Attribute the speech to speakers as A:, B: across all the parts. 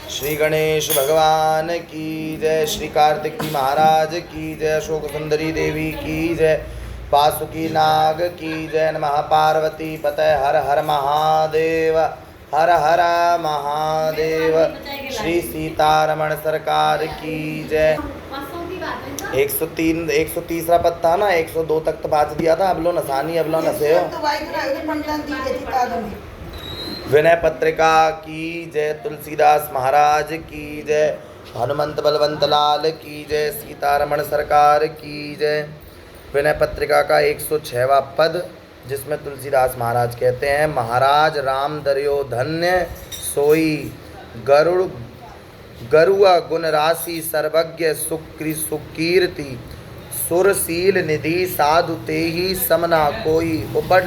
A: श्री गणेश भगवान की जय। श्री कार्तिक जी महाराज की जय। अशोक सुंदरी देवी की जय। वासुकी नाग की जय। नमः पार्वती पतये हर हर महादेव हर हर महादेव। श्री सीतारमण सरकार की जय। 103 पद था ना, 102 तक तो बात दिया था। अब लो नसानी अब लो नसे हो। विनय पत्रिका की जय। तुलसीदास महाराज की जय। हनुमंत बलवंत लाल की जय। सीतारमण सरकार की जय। विनय पत्रिका का 106वां पद, जिसमें तुलसीदास महाराज कहते हैं, महाराज राम दर्यो धन्य सोई गरुआ गुण राशि सर्वज्ञ सुकीर्ति सुरशील निधि साधु तेहि समना कोई उपल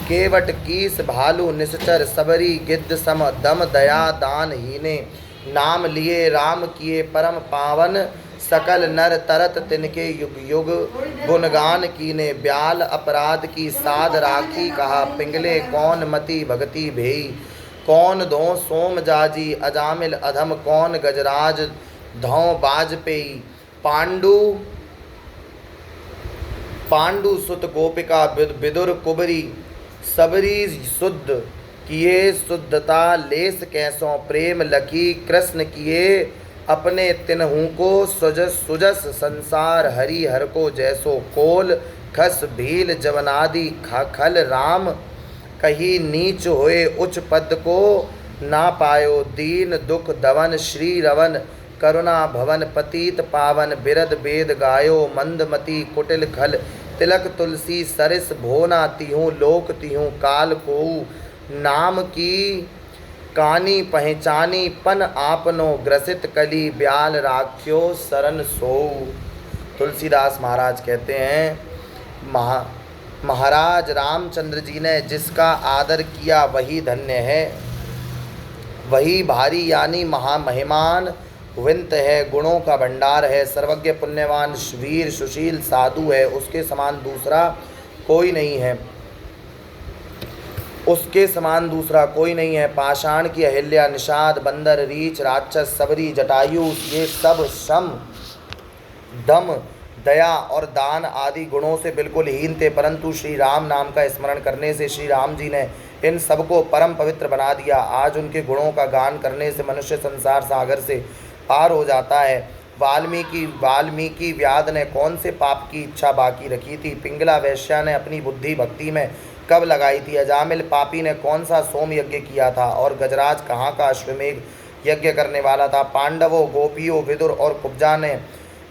A: केवट कीस भालू निश्चर सबरी गिद्ध सम दम दया दान हीने नाम लिए राम किए परम पावन सकल नर तरत तिनके युग युग गुणगान कीने ब्याल अपराध की साध राखी कहा पिंगले कौन मति भगति भेई कौन दो सोम जाजी अजामिल अधम कौन गजराज धौ बाजपेयी पांडु सुत गोपिका विदुर कुबरी सबरी शुद्ध किए शुद्धता लेस कैसों प्रेम लकी कृष्ण किए अपने तिन्हू को सुजस संसार हरि हर को जैसो कोल खस भील जवनादि खल राम कहीं नीच होए उच्च पद को ना पायो दीन दुख दवन श्री रवन करुणा भवन पतित पावन बिरद वेद गायो मंदमती कुटिल खल तिलक तुलसी सरिस भोना तिहूँ लोक तिहूँ काल को नाम की कानी पहचानी पन आपनो ग्रसित कली ब्याल राख्यो शरण सो। तुलसीदास महाराज कहते हैं, महाराज रामचंद्र जी ने जिसका आदर किया वही धन्य है, वही भारी यानी महामहिमान विंत है, गुणों का भंडार है, सर्वज्ञ पुण्यवान वीर सुशील साधु है, उसके समान दूसरा कोई नहीं है, उसके समान दूसरा कोई नहीं है। पाषाण की अहिल्या निषाद बंदर रीछ राक्षस सबरी जटायु ये सब सम दम दया और दान आदि गुणों से बिल्कुल हीन थे, परंतु श्री राम नाम का स्मरण करने से श्री राम जी ने इन सबको परम पवित्र बना दिया। आज उनके गुणों का गान करने से मनुष्य संसार सागर से पार हो जाता है। वाल्मीकि व्याध ने कौन से पाप की इच्छा बाकी रखी थी? पिंगला वैश्या ने अपनी बुद्धि भक्ति में कब लगाई थी? अजामिल पापी ने कौन सा सोम यज्ञ किया था? और गजराज कहाँ का अश्वमेघ यज्ञ करने वाला था? पांडवों गोपियों विदुर और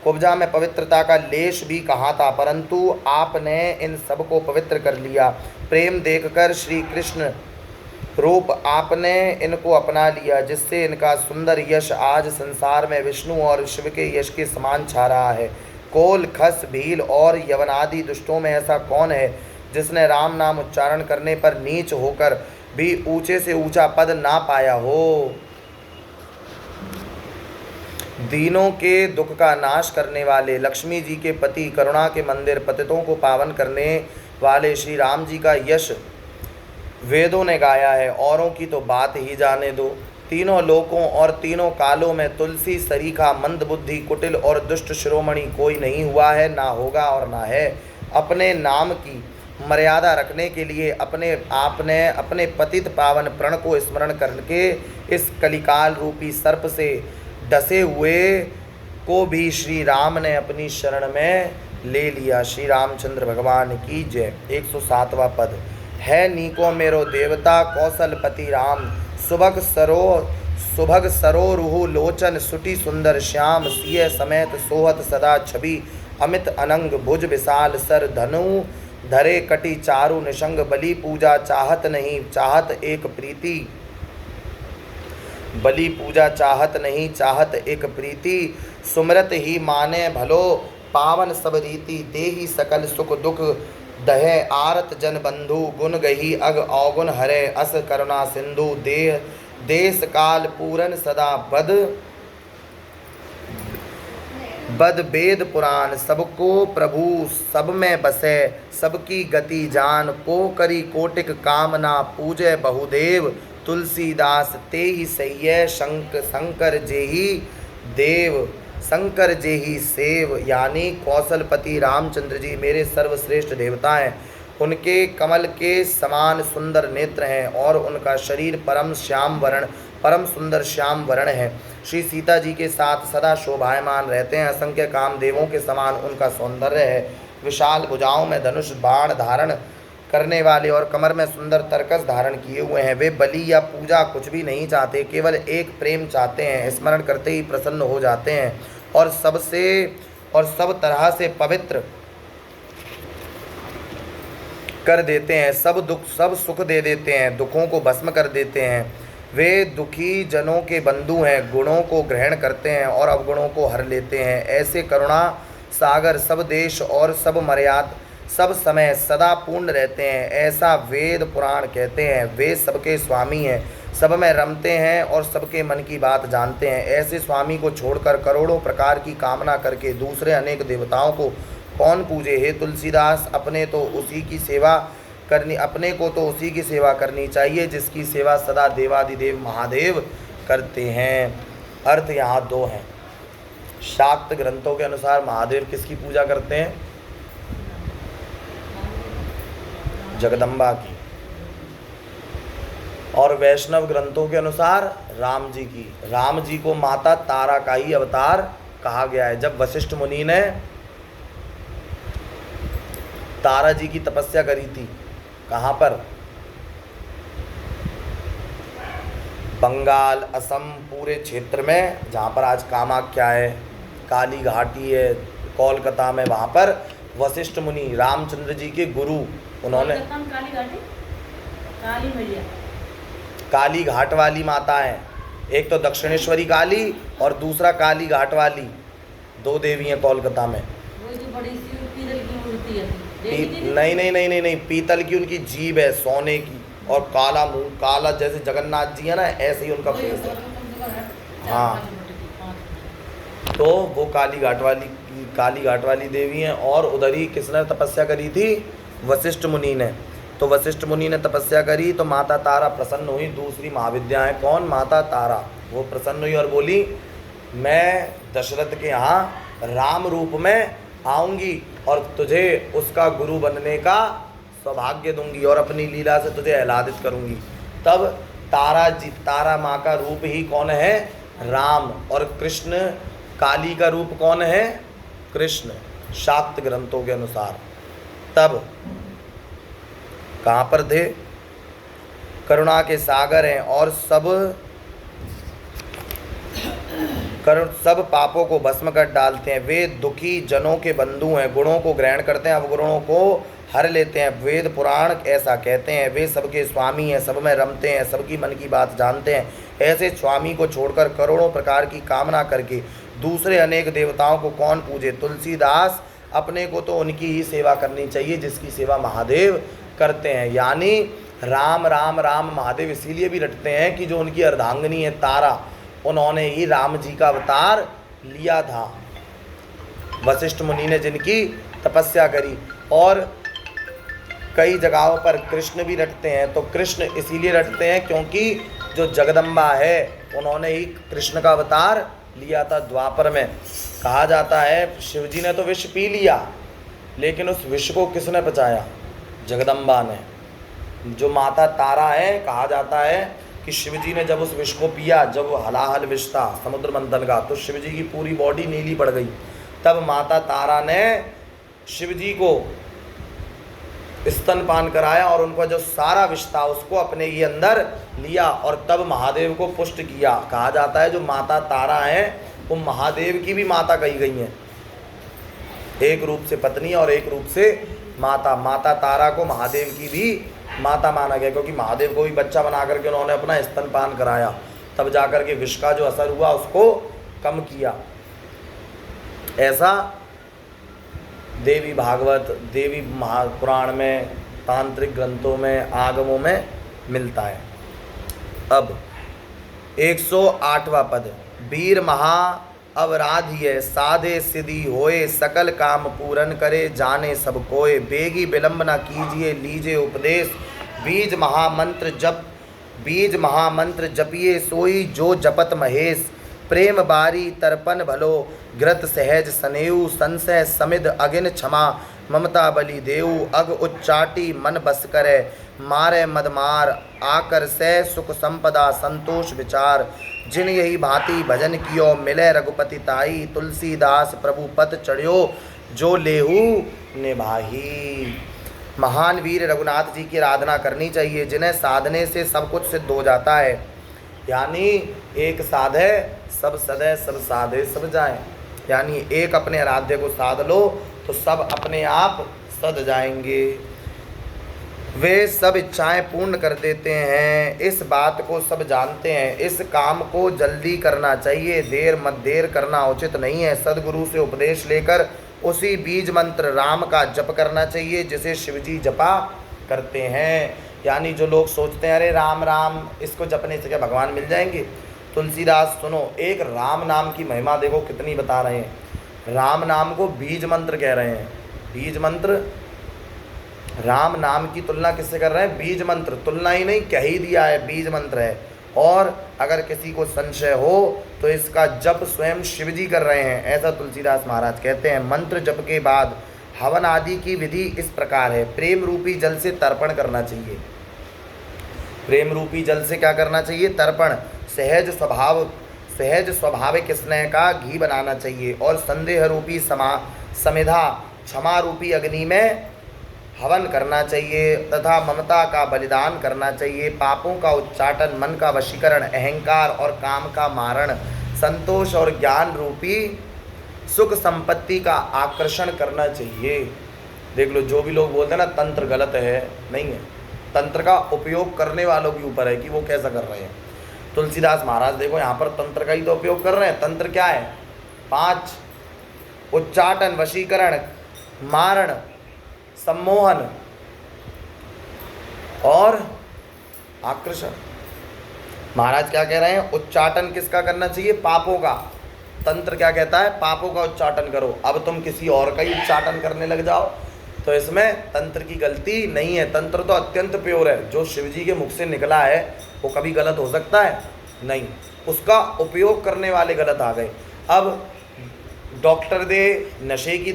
A: कुब्जा में पवित्रता का लेश भी कहाँ था? परंतु आपने इन सबको पवित्र कर लिया। प्रेम देखकर श्री कृष्ण रूप आपने इनको अपना लिया, जिससे इनका सुंदर यश आज संसार में विष्णु और शिव के यश के समान छा रहा है। कोल खस भील और यवनादि दुष्टों में ऐसा कौन है जिसने राम नाम उच्चारण करने पर नीच होकर भी ऊंचे से ऊंचा पद ना पाया हो? दीनों के दुख का नाश करने वाले लक्ष्मी जी के पति, करुणा के मंदिर, पतितों को पावन करने वाले श्री राम जी का यश वेदों ने गाया है, औरों की तो बात ही जाने दो। तीनों लोकों और तीनों कालों में तुलसी सरीखा मंदबुद्धि कुटिल और दुष्ट शिरोमणि कोई नहीं हुआ है, ना होगा और ना है। अपने नाम की मर्यादा रखने के लिए आपने अपने पतित पावन प्रण को स्मरण करके इस कलिकाल रूपी सर्प से डसे हुए को भी श्री राम ने अपनी शरण में ले लिया। श्री रामचंद्र भगवान की जय। 107वां पद है नीको मेरो देवता कौशलपति राम सुभग सरो रुहु लोचन सुटी सुंदर श्याम सिय समेत सोहत सदा छवि अमित अनंग भुज विशाल सर धनु धरे कटी चारु निशंग बलि पूजा चाहत नहीं चाहत एक प्रीति बलि पूजा चाहत नहीं चाहत एक प्रीति सुमरत ही माने भलो पावन सब रीति देहि सकल सुख दुख दहे आरत जन बंधु गुण गही अग अवगुण हरे अस करुणा सिंधु देश काल पूरन सदा बद वेद पुराण सबको प्रभु सब में बसे सबकी गति जान को करी कोटिक कामना पूजे बहुदेव तुलसीदास ते ही सैय शंकर जेही देव शंकर जेही सेव, यानी कौशलपति रामचंद्र जी मेरे सर्वश्रेष्ठ देवता हैं। उनके कमल के समान सुंदर नेत्र हैं और उनका शरीर परम सुंदर श्याम वर्ण है। श्री सीता जी के साथ सदा शोभायमान रहते हैं। असंख्य कामदेवों के समान उनका सौंदर्य है। विशाल भुजाओं में धनुष बाण धारण करने वाले और कमर में सुंदर तरकस धारण किए हुए हैं। वे बलि या पूजा कुछ भी नहीं चाहते, केवल एक प्रेम चाहते हैं। स्मरण करते ही प्रसन्न हो जाते हैं और सब तरह से पवित्र कर देते हैं। सब सुख दे देते हैं, दुखों को भस्म कर देते हैं। वे दुखी जनों के बंधु हैं, गुणों को ग्रहण करते हैं और अवगुणों को हर लेते हैं। ऐसे करुणा सागर सब देश और सब मर्यादा सब समय सदा पूर्ण रहते हैं, ऐसा वेद पुराण कहते हैं। वे सबके स्वामी हैं, सब में रमते हैं और सबके मन की बात जानते हैं। ऐसे स्वामी को छोड़कर करोड़ों प्रकार की कामना करके दूसरे अनेक देवताओं को कौन पूजे। हे तुलसीदास, अपने को तो उसी की सेवा करनी चाहिए जिसकी सेवा सदा देवादिदेव महादेव करते हैं। अर्थ यहाँ दो हैं। शाक्त ग्रंथों के अनुसार महादेव किसकी पूजा करते हैं? जगदम्बा की। और वैष्णव ग्रंथों के अनुसार राम जी की। राम जी को माता तारा का ही अवतार कहा गया है। जब वशिष्ठ मुनि ने तारा जी की तपस्या करी थी, कहाँ पर? बंगाल, असम पूरे क्षेत्र में, जहाँ पर आज कामाख्या है, काली घाटी है, कोलकाता में, वहाँ पर वशिष्ठ मुनि रामचंद्र जी के गुरु, उन्होंने काली घाट वाली माता है। एक तो दक्षिणेश्वरी काली और दूसरा काली घाट वाली, दो देवी हैं कोलकाता में।
B: वो जो बड़ी सी पीतल की मूर्ति है।
A: नहीं, पीतल की उनकी जीभ है, सोने की, और काला मुंह, काला जैसे जगन्नाथ जी है ना, ऐसे ही उनका फेस है। हाँ, तो वो काली घाट वाली देवी हैं। और उधर ही किसने तपस्या करी थी? वशिष्ठ मुनि ने। तो वशिष्ठ मुनि ने तपस्या करी तो माता तारा प्रसन्न हुई। दूसरी महाविद्या है कौन? माता तारा। वो प्रसन्न हुई और बोली, मैं दशरथ के यहाँ राम रूप में आऊँगी और तुझे उसका गुरु बनने का सौभाग्य दूंगी और अपनी लीला से तुझे आह्लादित करूंगी। तब तारा माँ का रूप ही कौन है? राम। और कृष्ण, काली का रूप कौन है? कृष्ण, शाक्त ग्रंथों के अनुसार। तब कहाँ पर थे? करुणा के सागर हैं और सब पापों को भस्म कर डालते हैं। वे दुखी जनों के बंधु हैं, गुणों को ग्रहण करते हैं, अवगुणों को हर लेते हैं। वेद पुराण ऐसा कहते हैं। वे सबके स्वामी हैं, सब में रमते हैं, सबकी मन की बात जानते हैं। ऐसे स्वामी को छोड़कर करोड़ों प्रकार की कामना करके दूसरे अनेक देवताओं को कौन पूजे। तुलसीदास, अपने को तो उनकी ही सेवा करनी चाहिए जिसकी सेवा महादेव करते हैं। यानी राम राम राम महादेव इसीलिए भी रटते हैं कि जो उनकी अर्धांगिनी है तारा, उन्होंने ही राम जी का अवतार लिया था। वशिष्ठ मुनि ने जिनकी तपस्या करी। और कई जगहों पर कृष्ण भी रटते हैं। तो कृष्ण इसीलिए रटते हैं क्योंकि जो जगदम्बा है उन्होंने ही कृष्ण का अवतार लिया था द्वापर में। कहा जाता है शिवजी ने तो विष पी लिया, लेकिन उस विष को किसने पचाया? जगदम्बा ने। जो माता तारा है, कहा जाता है कि शिवजी ने जब उस विष को पिया, जब वो हलाहल विष था समुद्र मंथन का, तो शिवजी की पूरी बॉडी नीली पड़ गई। तब माता तारा ने शिवजी को स्तनपान कराया और उनका जो सारा विष था उसको अपने ही अंदर लिया और तब महादेव को पुष्ट किया। कहा जाता है जो माता तारा हैं वो महादेव की भी माता कही गई हैं, एक रूप से पत्नी और एक रूप से माता। माता तारा को महादेव की भी माता माना गया क्योंकि महादेव को भी बच्चा बना करके उन्होंने अपना स्तनपान कराया, तब जाकर के विष का जो असर हुआ उसको कम किया। ऐसा देवी भागवत, देवी महापुराण में, तांत्रिक ग्रंथों में, आगमों में मिलता है। अब 108वां पद, वीर महा अवराधिय साधे सिद्धि होए, सकल काम पूरन करे जाने सब कोय, बेगी विलंब न कीजिए लीजिए उपदेश, बीज महामंत्र जप बीज महामंत्र जपिए सोई जो जपत महेश। प्रेम बारी तर्पण भलो घृत सहज सनेऊ। संशय समिध अगिन क्षमा ममता बलि देऊ। अग उच्चाटी मन बस करे मारे मदमार। आकर सह सुख संपदा संतोष विचार। जिन यही भांति भजन कियो मिले रघुपति ताई। तुलसीदास प्रभु पद चढ़ियो जो लेहू निभाही। महान वीर रघुनाथ जी की आराधना करनी चाहिए, जिन्हें साधने से सब कुछ सिद्ध हो जाता है। यानी एक साधे सब सदे, सब साधे सब जाए। यानी एक अपने आराध्य को साध लो तो सब अपने आप सद जाएंगे। वे सब इच्छाएं पूर्ण कर देते हैं, इस बात को सब जानते हैं। इस काम को जल्दी करना चाहिए, देर करना उचित नहीं है। सदगुरु से उपदेश लेकर उसी बीज मंत्र राम का जप करना चाहिए, जिसे शिवजी जपा करते हैं। यानी जो लोग सोचते हैं अरे राम राम इसको जपने से क्या भगवान मिल जाएंगे। तुलसीदास सुनो, एक राम नाम की महिमा देखो कितनी बता रहे हैं। राम नाम को बीज मंत्र कह रहे हैं। बीज मंत्र, राम नाम की तुलना किससे कर रहे हैं? बीज मंत्र। तुलना ही नहीं, कह ही दिया है बीज मंत्र है। और अगर किसी को संशय हो तो इसका जप स्वयं शिवजी कर रहे हैं, ऐसा तुलसीदास महाराज कहते हैं। मंत्र जप के बाद हवन आदि की विधि इस प्रकार है। प्रेम रूपी जल से तर्पण करना चाहिए। प्रेम रूपी जल से क्या करना चाहिए? तर्पण। सहज स्वाभाविक स्नेह का घी बनाना चाहिए। और संदेह रूपी समिधा क्षमा रूपी अग्नि में हवन करना चाहिए तथा ममता का बलिदान करना चाहिए। पापों का उच्चाटन, मन का वशीकरण, अहंकार और काम का मारण, संतोष और ज्ञान रूपी सुख संपत्ति का आकर्षण करना चाहिए। देख लो, जो भी लोग बोलते हैं ना तंत्र गलत है, नहीं है। तंत्र का उपयोग करने वालों के ऊपर है कि वो कैसा कर रहे हैं। तुलसीदास महाराज देखो यहाँ पर तंत्र का ही तो उपयोग कर रहे हैं। तंत्र क्या है? 5 उच्चाटन, वशीकरण, मारण, सम्मोहन और आकर्षण। महाराज क्या कह रहे हैं? उच्चाटन किसका करना चाहिए? पापों का। तंत्र क्या कहता है? पापों का उच्चाटन करो। अब तुम किसी और का ही उच्चाटन करने लग जाओ तो इसमें तंत्र की गलती नहीं है। तंत्र तो अत्यंत प्योर है। जो शिवजी के मुख से निकला है वो कभी गलत हो सकता है? नहीं। उसका उपयोग करने वाले गलत आ गए। अब डॉक्टर दे नशे की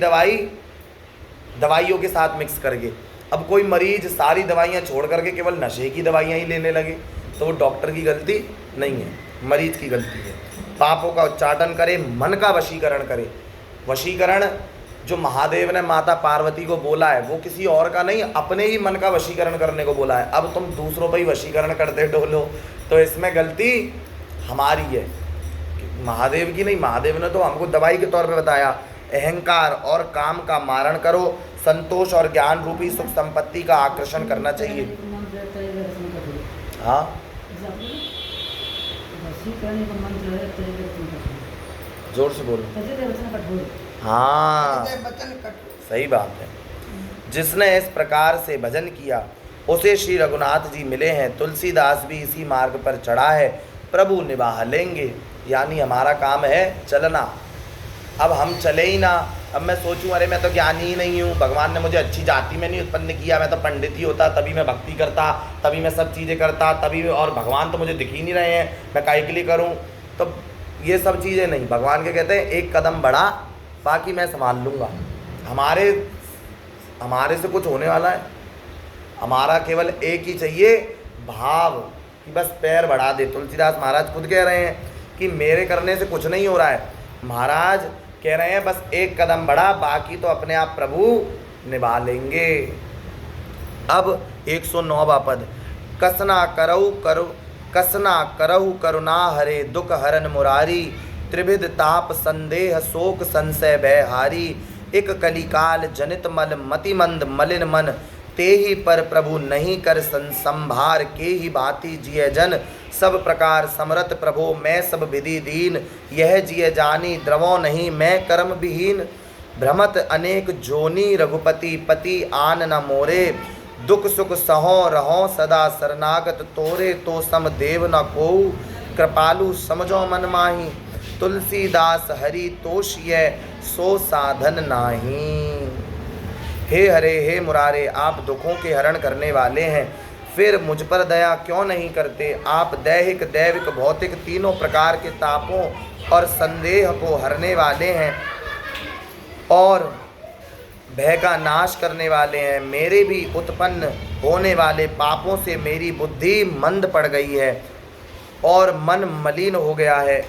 A: दवाइयों के साथ मिक्स करके, अब कोई मरीज सारी दवाइयाँ छोड़ करके केवल नशे की दवाइयाँ ही लेने लगे तो वो डॉक्टर की गलती नहीं है, मरीज की गलती है। पापों का उच्चाटन करे, मन का वशीकरण करे। वशीकरण जो महादेव ने माता पार्वती को बोला है वो किसी और का नहीं, अपने ही मन का वशीकरण करने को बोला है। अब तुम दूसरों पर ही वशीकरण करते डोलो तो इसमें गलती हमारी है, महादेव की नहीं। महादेव ने तो हमको दवाई के तौर पे बताया। अहंकार और काम का मारण करो, संतोष और ज्ञान रूपी सुख संपत्ति का आकर्षण करना चाहिए। हाँ, जोर से बोलो। हाँ, सही बात है। जिसने इस प्रकार से भजन किया उसे श्री रघुनाथ जी मिले हैं। तुलसीदास भी इसी मार्ग पर चढ़ा है, प्रभु निभाह लेंगे। यानी हमारा काम है चलना। अब हम चले ही ना, अब मैं सोचूं अरे मैं तो ज्ञानी ही नहीं हूँ, भगवान ने मुझे अच्छी जाति में नहीं उत्पन्न किया, मैं तो पंडित ही होता तभी मैं भक्ति करता, तभी मैं सब चीज़ें करता, तभी और भगवान तो मुझे दिख ही नहीं रहे हैं, मैं काहे के लिए करूँ। तो ये सब चीज़ें नहीं। भगवान के कहते हैं एक कदम बढ़ा बाकी मैं संभाल लूँगा। हमारे से कुछ होने वाला है? हमारा केवल एक ही चाहिए भाव कि बस पैर बढ़ा दे। तुलसीदास महाराज खुद कह रहे हैं कि मेरे करने से कुछ नहीं हो रहा है। महाराज कह रहे हैं बस एक कदम बढ़ा बाकी तो अपने आप प्रभु निभा लेंगे। अब 109वां पद। कसना करहु करुणा हरे दुख हरन मुरारी। त्रिविध ताप संदेह शोक संशय भय हारी। एक कलिकाल जनित मल मति मंद मलिन मन। तेहि पर प्रभु नहीं कर संभार के ही भांति जिय जन। सब प्रकार समरथ प्रभो मैं सब विधि दीन। यह जिय जानी द्रवो नहीं मैं कर्म विहीन। भ्रमत अनेक जोनी रघुपति पति आन न मोरे। दुख सुख सहो रहो सदा शरणागत तोरे। तो सम देव न को कृपालु समझो मन माही। तुलसीदास हरि तोषिय सो साधन नाही। हे हरे हे मुरारे, आप दुखों के हरण करने वाले हैं। फिर मुझ पर दया क्यों नहीं करते। आप दैहिक दैविक भौतिक तीनों प्रकार के तापों और संदेह को हरने वाले हैं और भय का नाश करने वाले हैं। मेरे भी उत्पन्न होने वाले पापों से मेरी बुद्धि मंद पड़ गई है और मन मलिन हो गया है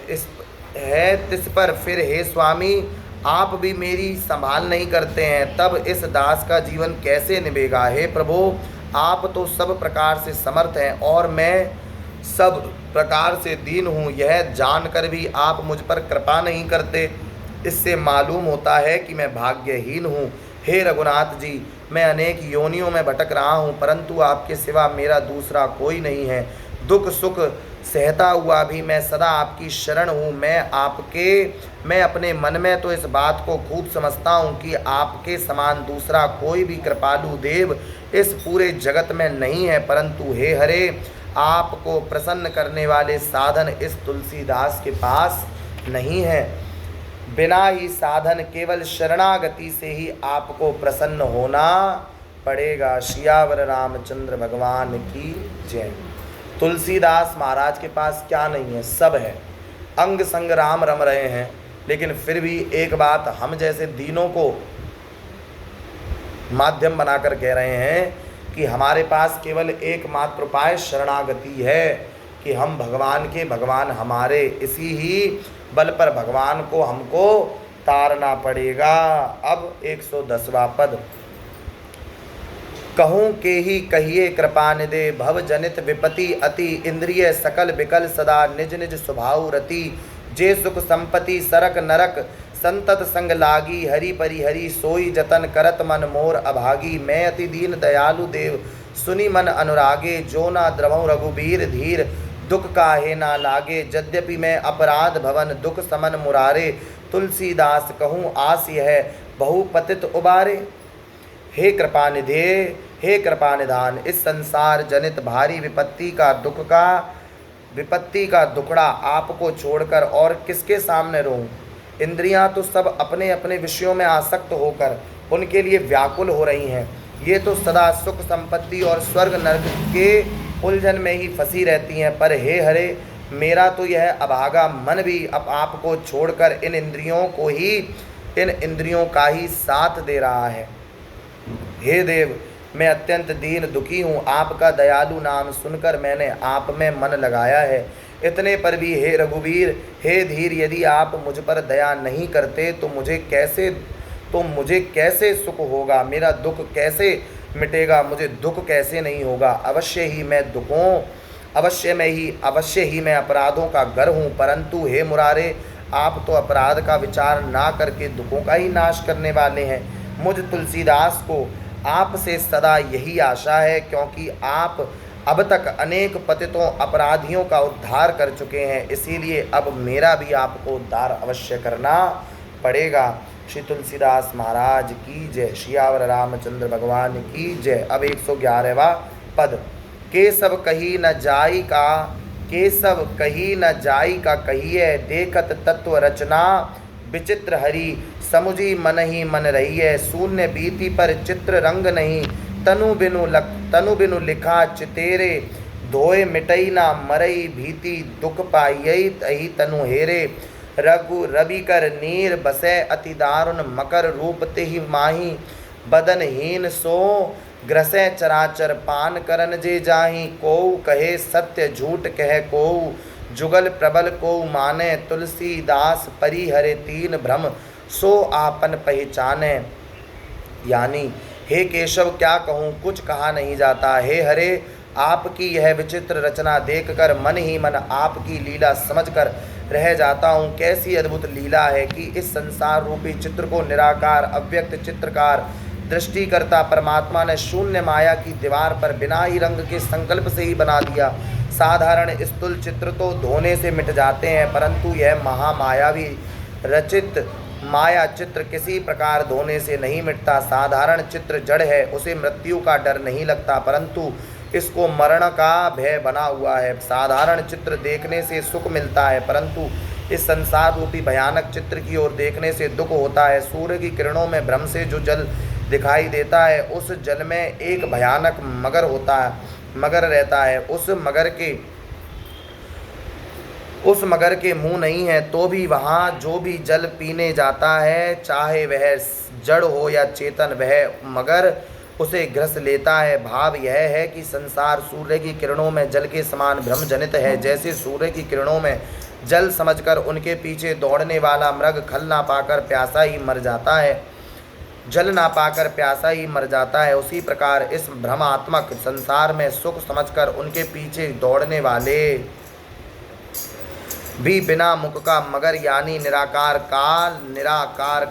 A: तिस पर फिर हे स्वामी आप भी मेरी संभाल नहीं करते हैं, तब इस दास का जीवन कैसे निभेगा। हे प्रभु आप तो सब प्रकार से समर्थ हैं और मैं सब प्रकार से दीन हूँ, यह जानकर भी आप मुझ पर कृपा नहीं करते। इससे मालूम होता है कि मैं भाग्यहीन हूँ। हे रघुनाथ जी मैं अनेक योनियों में भटक रहा हूँ, परंतु आपके सिवा मेरा दूसरा कोई नहीं है। दुख सुख सहता हुआ भी मैं सदा आपकी शरण हूँ। मैं अपने मन में तो इस बात को खूब समझता हूँ कि आपके समान दूसरा कोई भी कृपालु देव इस पूरे जगत में नहीं है, परंतु हे हरे आपको प्रसन्न करने वाले साधन इस तुलसीदास के पास नहीं है। बिना ही साधन केवल शरणागति से ही आपको प्रसन्न होना पड़ेगा। सियावर रामचंद्र भगवान की जय। तुलसीदास महाराज के पास क्या नहीं है, सब है। अंग संग राम रम रहे हैं, लेकिन फिर भी एक बात हम जैसे दीनों को माध्यम बनाकर कह रहे हैं कि हमारे पास केवल एकमात्र उपाय शरणागति है कि हम भगवान के भगवान हमारे, इसी ही बल पर भगवान को हमको तारना पड़ेगा। अब 110वां पद। कहूँ के ही कहिए कृपा निधे भव जनित विपति अति इंद्रिय सकल विकल सदा निज निज स्वभाव रति जे सुख संपत्ति सरक नरक संतत संग लागी हरि परिहरि सोई जतन करत मन मोर अभागी। मैं अति दीन दयालु देव सुनि मन अनुरागे जो ना द्रवहु रघुबीर धीर दुख काहे ना लागे। यद्यपि मैं अपराध भवन दुख समन मुरारे तुलसीदास कहूँ आस यह बहु पतित उबारे। हे कृपा निधे हे कृपा निधान इस संसार जनित भारी विपत्ति का दुखड़ा आपको छोड़कर और किसके सामने रहूं। इंद्रियां तो सब अपने अपने विषयों में आसक्त होकर उनके लिए व्याकुल हो रही हैं। ये तो सदा सुख संपत्ति और स्वर्ग नरक के उलझन में ही फंसी रहती हैं, पर हे हरे मेरा तो यह अभागा मन भी अब आपको छोड़कर इन इंद्रियों का ही साथ दे रहा है। हे देव मैं अत्यंत दीन दुखी हूँ, आपका दयालु नाम सुनकर मैंने आप में मन लगाया है। इतने पर भी हे रघुवीर हे धीर यदि आप मुझ पर दया नहीं करते तो मुझे कैसे सुख होगा, मेरा दुख कैसे मिटेगा, मुझे दुख कैसे नहीं होगा। अवश्य ही मैं अपराधों का घर हूँ, परंतु हे मुरारे आप तो अपराध का विचार ना करके दुखों का ही नाश करने वाले हैं। मुझ तुलसीदास को आपसे सदा यही आशा है, क्योंकि आप अब तक अनेक पतितों अपराधियों का उद्धार कर चुके हैं, इसीलिए अब मेरा भी आपको उद्धार अवश्य करना पड़ेगा। श्री तुलसीदास महाराज की जय। सियावर रामचंद्र भगवान की जय। अब 111वां पद। केशव कही न जाई का कहिए देखत तत्व रचना विचित्र हरि समुझी मन ही मन रही है। शून्य बीती पर चित्र रंग नहीं तनु बिनु लिखा चितेरे धोए मिटई ना मरई भीति दुख पाइयई तही तनु हेरे। रघु रवि कर नीर बसै अति दारुण मकर रूप तिहि माही बदनहीन सो ग्रसै चराचर पान करन जे जाही। कोउ कहे सत्य झूठ कह कोउ जुगल प्रबल को माने तुलसीदास परिहरे तीन भ्रम सो आपन पहचाने। यानी हे केशव क्या कहूँ कुछ कहा नहीं जाता। हे हरे आपकी यह विचित्र रचना देखकर मन ही मन आपकी लीला समझकर रह जाता हूँ। कैसी अद्भुत लीला है कि इस संसार रूपी चित्र को निराकार अव्यक्त चित्रकार दृष्टिकर्ता परमात्मा ने शून्य माया की दीवार पर बिना ही रंग के संकल्प से ही बना दिया। साधारण स्थूल चित्र तो धोने से मिट जाते हैं, परंतु यह महामायावी रचित माया चित्र किसी प्रकार धोने से नहीं मिटता। साधारण चित्र जड़ है, उसे मृत्यु का डर नहीं लगता, परंतु इसको मरण का भय बना हुआ है। साधारण चित्र देखने से सुख मिलता है, परंतु इस संसार रूपी भयानक चित्र की ओर देखने से दुख होता है। सूर्य की किरणों में भ्रम से जो जल दिखाई देता है, उस जल में एक भयानक मगर होता है। मगर रहता है। उस मगर के मुंह नहीं है तो भी वहाँ जो भी जल पीने जाता है, चाहे वह जड़ हो या चेतन, वह मगर उसे ग्रस लेता है। भाव यह है कि संसार सूर्य की किरणों में जल के समान भ्रम जनित है। जैसे सूर्य की किरणों में जल समझकर उनके पीछे दौड़ने वाला मृग जल ना पाकर प्यासा ही मर जाता है, उसी प्रकार इस भ्रमात्मक संसार में सुख समझकर उनके पीछे दौड़ने वाले भी बिना मुख का मगर यानी निराकार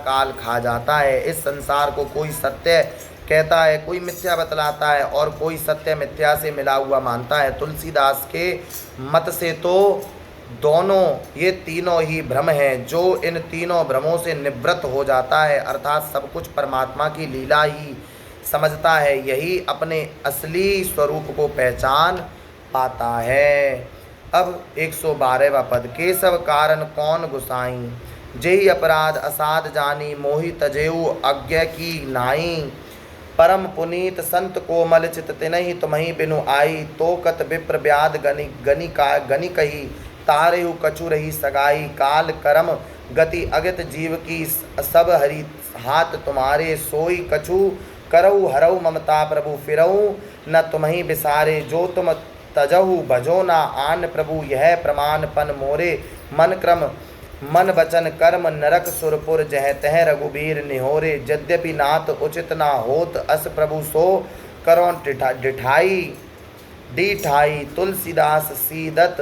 A: काल खा जाता है। इस संसार को कोई सत्य कहता है, कोई मिथ्या बतलाता है और कोई सत्य मिथ्या से मिला हुआ मानता है। तुलसीदास के मत से तो दोनों ये तीनों ही भ्रम हैं। जो इन तीनों भ्रमों से निवृत्त हो जाता है, अर्थात सब कुछ परमात्मा की लीला ही समझता है, यही अपने असली स्वरूप को पहचान पाता है। अब 112वां पद। केशव कारण कौन गुसाई, जेहि अपराध असाध जानी, मोहि तजेऊ अज्ञ की नाई। परम पुनीत संत कोमल चित तिनहि तुम्हि बिनु आई, तो कत विप्र व्याध गनि कही, तारेहु कछु रही सगाई। काल करम गति अगत जीव की, सब हरि हाथ तुम्हारे, सोई कछु करऊ हरऊ ममता प्रभु फिरऊ, न तुम्हि बिसारे। जो तुम तजहु भजो ना आन प्रभु, यह प्रमाण पन मोरे। मन वचन कर्म नरक सुरपुर, जह तह रघुबीर निहोरे। यद्यपि नाथ उचित ना होत अस प्रभु, सो करो डिठाई। तुलसीदास सीदत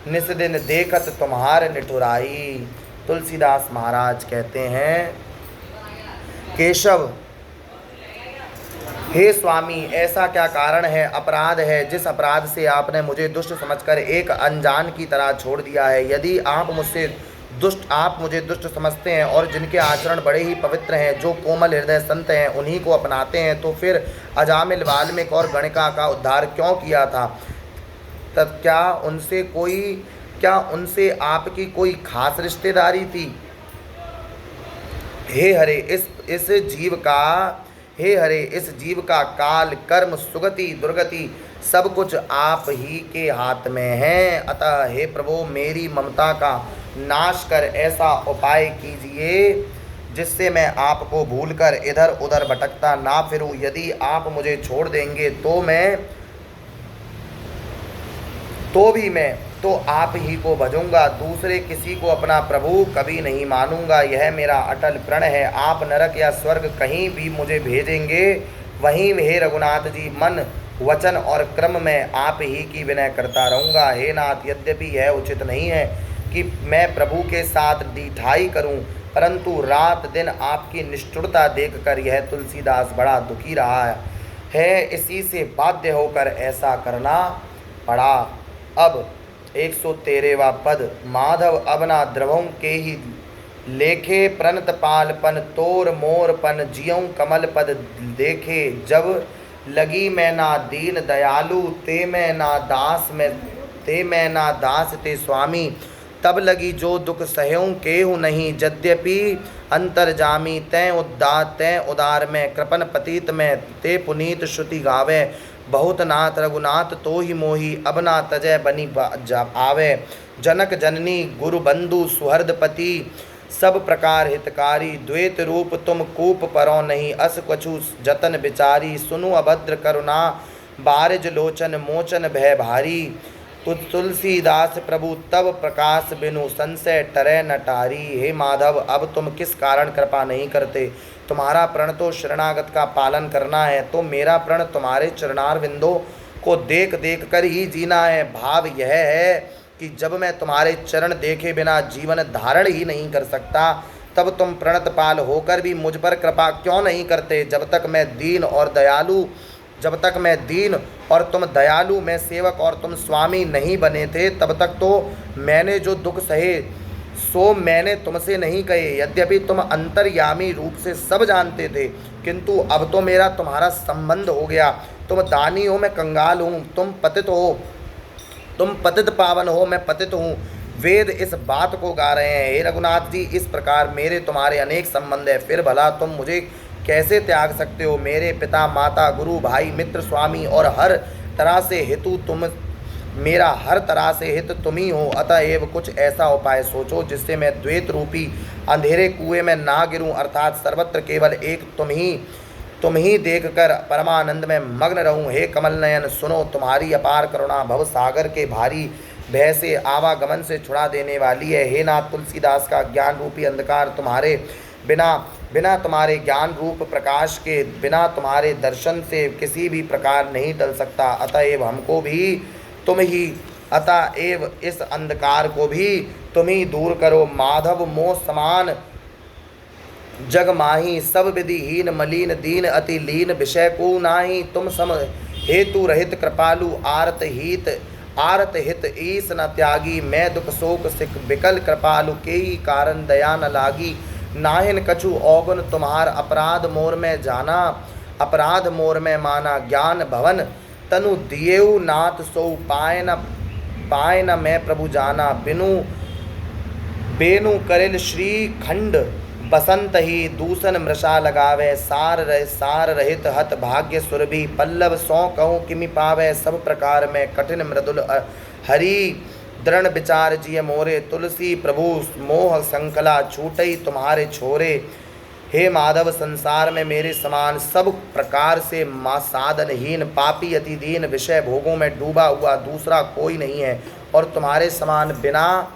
A: निस दिन देखत तुम्हार निठुराई। तुलसीदास महाराज कहते हैं, केशव हे स्वामी, ऐसा क्या कारण है, अपराध है जिस अपराध से आपने मुझे दुष्ट समझकर एक अनजान की तरह छोड़ दिया है। यदि आप मुझे दुष्ट समझते हैं और जिनके आचरण बड़े ही पवित्र हैं, जो कोमल हृदय संत हैं, उन्हीं को अपनाते हैं, तो फिर अजामिल, वाल्मीकि और गणिका का उद्धार क्यों किया था? तब क्या उनसे आपकी कोई खास रिश्तेदारी थी? हे हरे, इस जीव का काल कर्म सुगति दुर्गति सब कुछ आप ही के हाथ में है। अतः हे प्रभु, मेरी ममता का नाश कर ऐसा उपाय कीजिए जिससे मैं आपको भूलकर इधर उधर भटकता ना फिरूं। यदि आप मुझे छोड़ देंगे तो आप ही को भजूंगा, दूसरे किसी को अपना प्रभु कभी नहीं मानूंगा। यह मेरा अटल प्रण है। आप नरक या स्वर्ग कहीं भी मुझे भेजेंगे, वहीं हे रघुनाथ जी मन वचन और क्रम में आप ही की विनय करता रहूँगा। हे नाथ, यद्यपि यह उचित नहीं है कि मैं प्रभु के साथ डिठाई करूं, परंतु रात दिन आपकी निष्ठुरता देखकर यह तुलसीदास बड़ा दुखी रहा है, इसी से बाध्य होकर ऐसा करना पड़ा। अब 113वां पद। माधव अबना द्रवों के ही लेखे, प्रणत पालपन तोर मोरपन, जियों कमल पद देखे। जब लगी मैं ना दीन दयालु, ते मैं ना दास ते स्वामी। तब लगी जो दुख सह्यों केहू नहीं, यद्यपि अंतर्जामी। तै उदार में कृपन पतित में, ते पुनीत श्रुति गावे। बहुत नाथ रघुनाथ तो ही मोही, अब ना तजय बनी आवे। जनक जननी गुरु बंधु सुहृदपति, सब प्रकार हितकारी। द्वैत रूप तुम कूप परो नहीं, अस कछु जतन बिचारी। सुनु अभद्र करुणा बारिज लोचन, मोचन भय भारी। तुलसीदास प्रभु तब प्रकाश बिनु, संशय टरै न टारी। हे माधव, अब तुम किस कारण कृपा नहीं करते? तुम्हारा प्रण तो शरणागत का पालन करना है, तो मेरा प्रण तुम्हारे चरणार विंदों को देख देख कर ही जीना है। भाव यह है कि जब मैं तुम्हारे चरण देखे बिना जीवन धारण ही नहीं कर सकता, तब तुम प्रणतपाल होकर भी मुझ पर कृपा क्यों नहीं करते? जब तक मैं दीन और तुम दयालु, मैं सेवक और तुम स्वामी नहीं बने थे, तब तक तो मैंने जो दुख सहे सो मैंने तुमसे नहीं कहे। यद्यपि तुम अंतर्यामी रूप से सब जानते थे, किंतु अब तो मेरा तुम्हारा संबंध हो गया। तुम दानी हो, मैं कंगाल हूँ। तुम पतित पावन हो, मैं पतित हूँ। वेद इस बात को गा रहे हैं। हे रघुनाथ जी, इस प्रकार मेरे तुम्हारे अनेक संबंध है, फिर भला तुम मुझे कैसे त्याग सकते हो? मेरे पिता माता गुरु भाई मित्र स्वामी और हर तरह से हेतु तुम, मेरा हर तरह से हित तुम ही हो। अतएव कुछ ऐसा उपाय सोचो जिससे मैं द्वैत रूपी अंधेरे कुएं में ना गिरूं, अर्थात सर्वत्र केवल एक तुम ही देखकर परमानंद में मग्न रहूं। हे कमल नयन, सुनो, तुम्हारी अपार करुणा भव सागर के भारी भय से आवागमन से छुड़ा देने वाली है। हे नाथ तुलसीदास का ज्ञान रूपी अंधकार तुम्हारे बिना तुम्हारे ज्ञान रूप प्रकाश के, बिना तुम्हारे दर्शन से किसी भी प्रकार नहीं टल सकता। अतएव इस अंधकार को भी तुम ही दूर करो। माधव मोह समान जग माही, सब विधिहीन मलिन दीन अति लीन, विषय को नाही तुम सम हेतु रहित कृपालु, आरत हित ईस न त्यागी। मैं दुख शोक सिख विकल कृपालु, के ही कारण दया न लागी। नाहिन कछु औगुन तुम्हार, अपराध मोर में माना। ज्ञान भवन तनु दिएउ नाथ, सो पाए न मैं प्रभु जाना। बेनु करिल श्री खंड बसंत ही, दूषण मृषा लगावे। सार रहित हत भाग्य सुरभि, पल्लव सौ कहूँ किमि पावे। सब प्रकार में कठिन मृदुल हरि, दृढ़ विचार जिय मोरे। तुलसी प्रभु मोह संकला, छूटई तुम्हारे छोरे। हे माधव, संसार में मेरे समान सब प्रकार से साधनहीन पापी अति दीन, विषय भोगों में डूबा हुआ दूसरा कोई नहीं है। और तुम्हारे समान बिना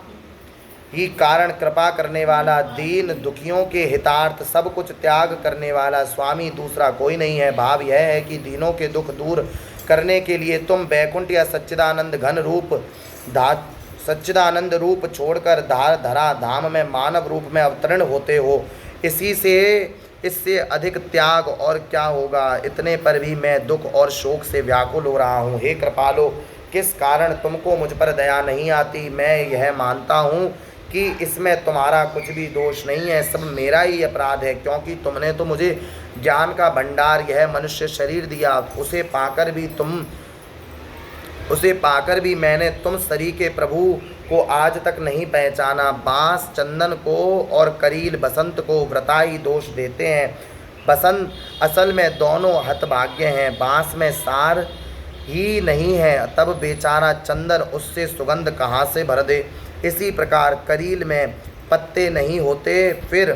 A: ही कारण कृपा करने वाला, दीन दुखियों के हितार्थ सब कुछ त्याग करने वाला स्वामी दूसरा कोई नहीं है। भाव यह है कि दीनों के दुख दूर करने के लिए तुम वैकुंठ या सच्चिदानंद रूप छोड़कर धरा धाम में मानव रूप में अवतरण होते हो। इससे अधिक त्याग और क्या होगा। इतने पर भी मैं दुख और शोक से व्याकुल हो रहा हूँ। हे कृपालो, किस कारण तुमको मुझ पर दया नहीं आती। मैं यह मानता हूँ कि इसमें तुम्हारा कुछ भी दोष नहीं है, सब मेरा ही अपराध है। क्योंकि तुमने तो मुझे ज्ञान का भंडार, यह मनुष्य शरीर दिया। उसे पाकर भी मैंने तुम सरी के प्रभु को आज तक नहीं पहचाना। बांस चंदन को और करील बसंत को व्रता ही दोष देते हैं। बसंत असल में दोनों हतभाग्य हैं। बांस में सार ही नहीं है, तब बेचारा चंदन उससे सुगंध कहाँ से भर दे। इसी प्रकार करील में पत्ते नहीं होते, फिर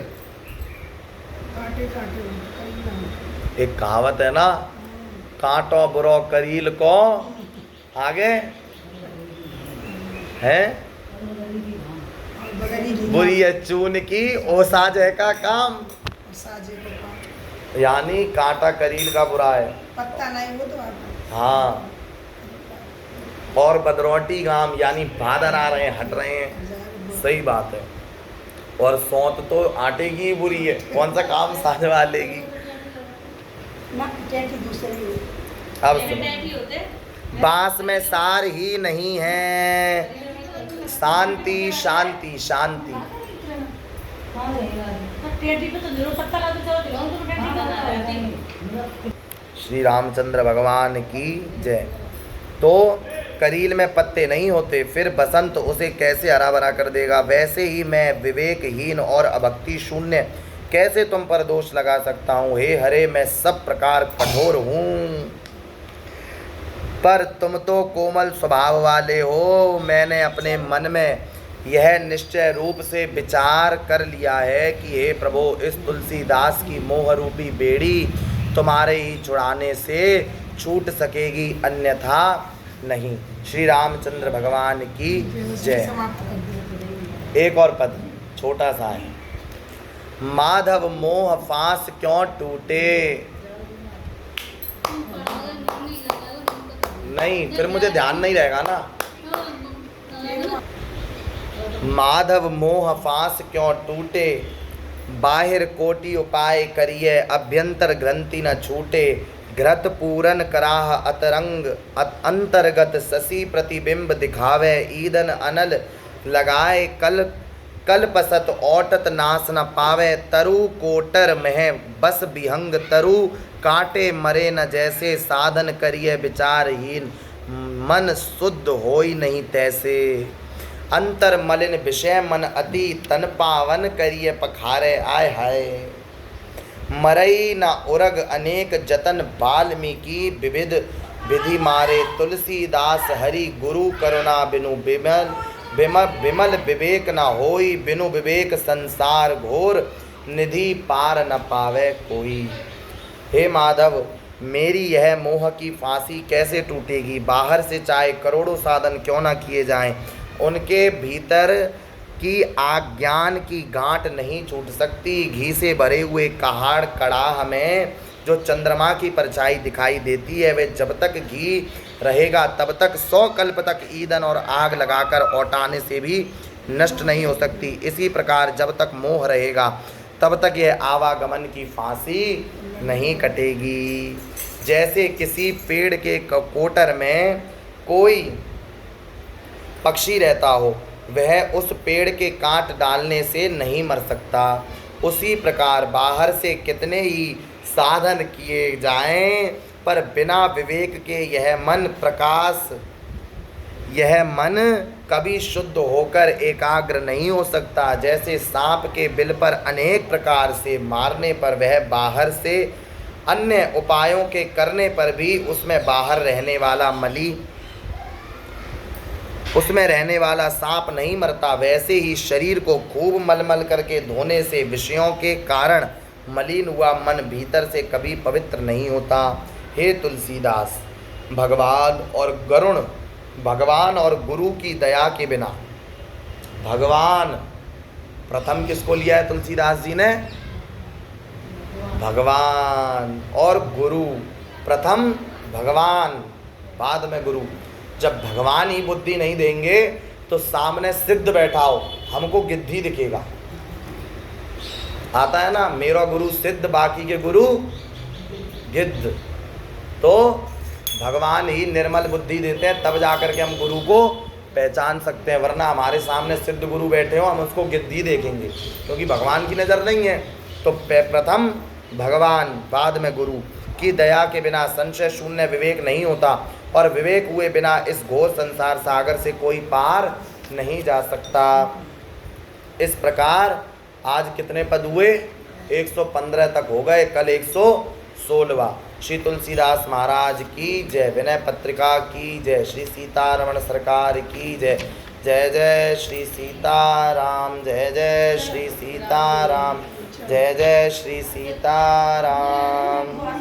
A: एक कहावत है ना, कांटो बुरो करील को आगे है, बुरी चून की ओ साजे का काम। यानी कांटा करील का बुरा है,
C: पत्ता नहीं हो तो
A: हाँ। और बदरौटी गाम यानी बादल आ रहे हैं, हट रहे हैं, सही बात है। और सौंत तो आटे की ही बुरी है, कौन सा काम साझवा लेगी। अब सुनो, बांस में सार ही नहीं है, शांति शांति शांति। श्री रामचंद्र भगवान की जय। तो करील में पत्ते नहीं होते, फिर बसंत उसे कैसे हरा भरा कर देगा। वैसे ही मैं विवेकहीन और अभक्ति शून्य कैसे तुम पर दोष लगा सकता हूँ। हे हरे, मैं सब प्रकार कठोर हूँ, पर तुम तो कोमल स्वभाव वाले हो। मैंने अपने मन में यह निश्चय रूप से विचार कर लिया है कि हे प्रभु, इस तुलसीदास की मोह रूपी बेड़ी तुम्हारे ही छुड़ाने से छूट सकेगी, अन्यथा नहीं। श्री रामचंद्र भगवान की जय। एक और पद छोटा सा है। माधव मोह फांस क्यों टूटे। नहीं, फिर मुझे ध्यान नहीं रहेगा ना। माधव मोह फांस क्यों टूटे, बाहिर कोटि उपाय करिए, अभ्यंतर ग्रंथि न छूटे। घृत पूरन कराह अतरंग अंतर्गत, शशि प्रतिबिंब दिखावे। ईदन अनल लगाए कल्पसत, औटत नाश न पावे। तरु कोटर मह बस विहंग, तरु काटे मरे न जैसे। साधन करिए विचारहीन, मन शुद्ध होई नहीं तैसे। अंतर मलिन विषय मन अति, तन पावन करिए पखारे। आय हाय, मरई न उरग अनेक जतन, वाल्मीकि विविध विधि मारे तुलसीदास हरि गुरु करुणा बिनु बिमल विमल विवेक न होई, बिनु विवेक संसार घोर, निधि पार न पावे कोई। हे माधव, मेरी यह मोह की फांसी कैसे टूटेगी। बाहर से चाहे करोड़ों साधन क्यों न किए जाएं, उनके भीतर की अज्ञान की गांठ नहीं छूट सकती। घी से भरे हुए कहाड़ कड़ाह में जो चंद्रमा की परछाई दिखाई देती है, वे जब तक घी रहेगा तब तक 100 कल्प तक ईंधन और आग लगाकर औटाने से भी नष्ट नहीं हो सकती। इसी प्रकार जब तक मोह रहेगा तब तक यह आवागमन की फांसी नहीं कटेगी। जैसे किसी पेड़ के कोटर में कोई पक्षी रहता हो, वह उस पेड़ के काट डालने से नहीं मर सकता, उसी प्रकार बाहर से कितने ही साधन किए जाएं, पर बिना विवेक के यह मन कभी शुद्ध होकर एकाग्र नहीं हो सकता। जैसे सांप के बिल पर अनेक प्रकार से मारने पर वह बाहर से अन्य उपायों के करने पर भी उसमें रहने वाला सांप नहीं मरता, वैसे ही शरीर को खूब मलमल करके धोने से विषयों के कारण मलिन हुआ मन भीतर से कभी पवित्र नहीं होता। हे तुलसीदास, भगवान और गुरु की दया के बिना, भगवान प्रथम किसको लिया है तुलसीदास जी ने? भगवान और गुरु, प्रथम भगवान बाद में गुरु। जब भगवान ही बुद्धि नहीं देंगे तो सामने सिद्ध बैठा हो हमको गिद्ध ही दिखेगा। आता है ना, मेरा गुरु सिद्ध बाकी के गुरु गिद्ध। तो भगवान ही निर्मल बुद्धि देते हैं, तब जाकर के हम गुरु को पहचान सकते हैं, वरना हमारे सामने सिद्ध गुरु बैठे हो हम उसको गिद्ध ही देखेंगे, क्योंकि भगवान की नज़र नहीं है। तो प्रथम भगवान बाद में गुरु की दया के बिना संशय शून्य विवेक नहीं होता, और विवेक हुए बिना इस घोर संसार सागर से कोई पार नहीं जा सकता। इस प्रकार आज कितने पद हुए? 115 तक हो गए, कल 116वां। श्री तुलसीदास महाराज की जय। विनय पत्रिका की जय। श्री सीतारमण सरकार की जय। जय जय श्री सीताराम, जय जय श्री सीताराम, जय जय श्री सीताराम।